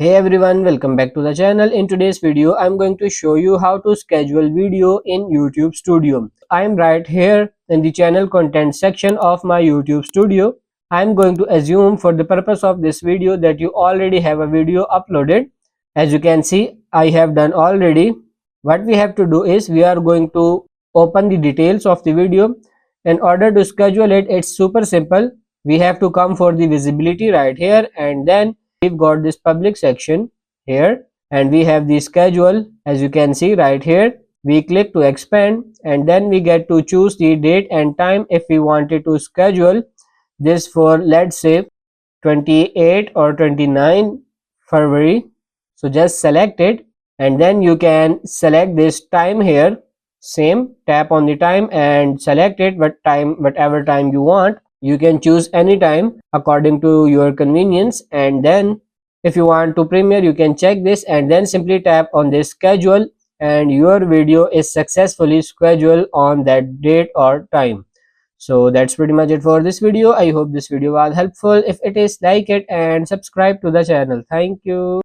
Hey everyone, welcome back to the channel. In today's video, I'm going to show you how to schedule video in YouTube Studio. I'm right here in the channel content section of my YouTube Studio. I'm going to assume for the purpose of this video that you already have a video uploaded. As you can see, I have done already. What we have to do is we are going to open the details of the video. In order to schedule it, it's super simple. We have to come for the visibility right here, and then we've got this public section here, and we have the schedule. As you can see right here, we click to expand, and then we get to choose the date and time if we wanted to schedule this for, let's say, 28 or 29 February. So just select it, and then you can select this time here. Same, tap on the time and select it, whatever time you want. You can choose any time according to your convenience, and then if you want to premiere, you can check this and then simply tap on this schedule, and your video is successfully scheduled on that date or time. So that's pretty much it for this video. I hope this video was helpful. If it is, like it and subscribe to the channel. Thank you.